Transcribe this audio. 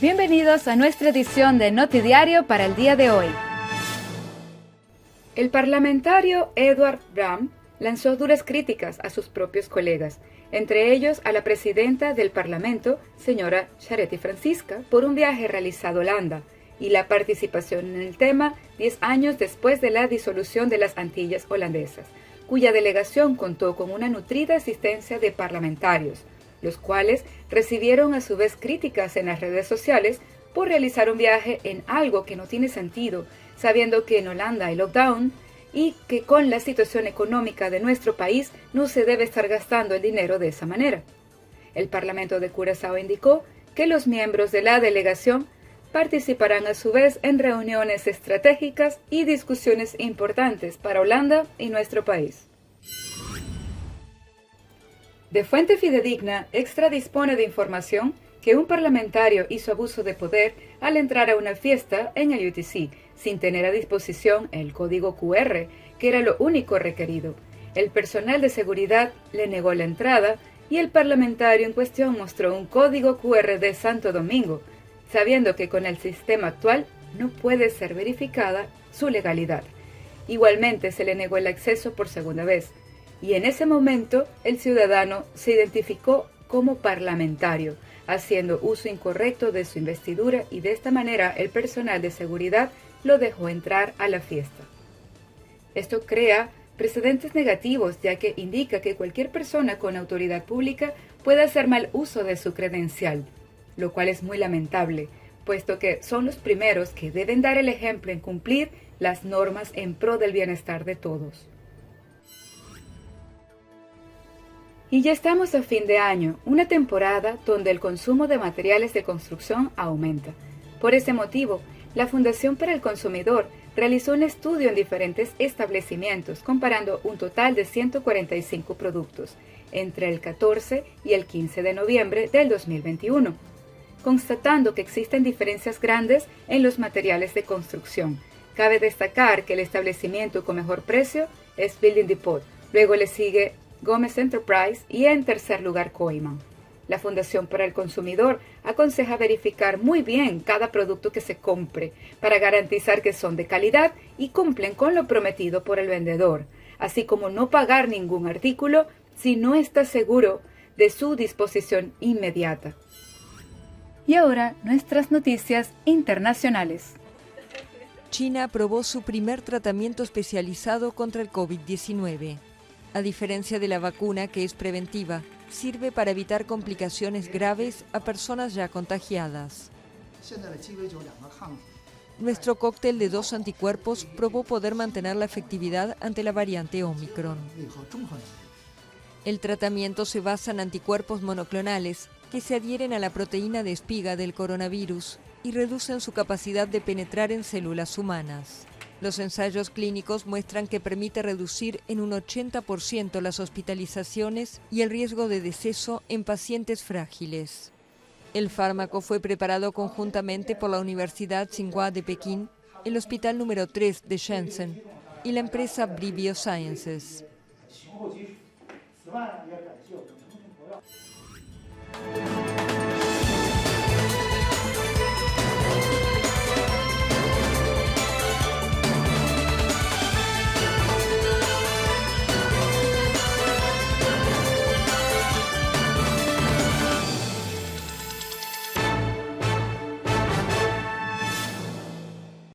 Bienvenidos a nuestra edición de Notidiario para el día de hoy. El parlamentario Edward Braham lanzó duras críticas a sus propios colegas, entre ellos a la presidenta del Parlamento, señora Charity Francisca, por un viaje realizado a Holanda y la participación en el tema 10 años después de la disolución de las Antillas holandesas, cuya delegación contó con una nutrida asistencia de parlamentarios, los cuales recibieron a su vez críticas en las redes sociales por realizar un viaje en algo que no tiene sentido, sabiendo que en Holanda hay lockdown y que con la situación económica de nuestro país no se debe estar gastando el dinero de esa manera. El Parlamento de Curazao indicó que los miembros de la delegación participarán a su vez en reuniones estratégicas y discusiones importantes para Holanda y nuestro país. De fuente fidedigna, Extra dispone de información que un parlamentario hizo abuso de poder al entrar a una fiesta en el UTC, sin tener a disposición el código QR, que era lo único requerido. El personal de seguridad le negó la entrada y el parlamentario en cuestión mostró un código QR de Santo Domingo, sabiendo que con el sistema actual no puede ser verificada su legalidad. Igualmente se le negó el acceso por segunda vez, y en ese momento el ciudadano se identificó como parlamentario, haciendo uso incorrecto de su investidura, y de esta manera el personal de seguridad lo dejó entrar a la fiesta. Esto crea precedentes negativos, ya que indica que cualquier persona con autoridad pública puede hacer mal uso de su credencial, lo cual es muy lamentable, puesto que son los primeros que deben dar el ejemplo en cumplir las normas en pro del bienestar de todos. Y ya estamos a fin de año, una temporada donde el consumo de materiales de construcción aumenta. Por ese motivo, la Fundación para el Consumidor realizó un estudio en diferentes establecimientos comparando un total de 145 productos entre el 14 y el 15 de noviembre del 2021, constatando que existen diferencias grandes en los materiales de construcción. Cabe destacar que el establecimiento con mejor precio es Building Depot, luego le sigue Gómez Enterprise y en tercer lugar Coiman. La Fundación para el Consumidor aconseja verificar muy bien cada producto que se compre para garantizar que son de calidad y cumplen con lo prometido por el vendedor, así como no pagar ningún artículo si no está seguro de su disposición inmediata. Y ahora nuestras noticias internacionales. China aprobó su primer tratamiento especializado contra el COVID-19. A diferencia de la vacuna, que es preventiva, sirve para evitar complicaciones graves a personas ya contagiadas. Nuestro cóctel de 2 anticuerpos probó poder mantener la efectividad ante la variante Omicron. El tratamiento se basa en anticuerpos monoclonales que se adhieren a la proteína de espiga del coronavirus y reducen su capacidad de penetrar en células humanas. Los ensayos clínicos muestran que permite reducir en un 80% las hospitalizaciones y el riesgo de deceso en pacientes frágiles. El fármaco fue preparado conjuntamente por la Universidad Tsinghua de Pekín, el Hospital número 3 de Shenzhen y la empresa Brii Biosciences.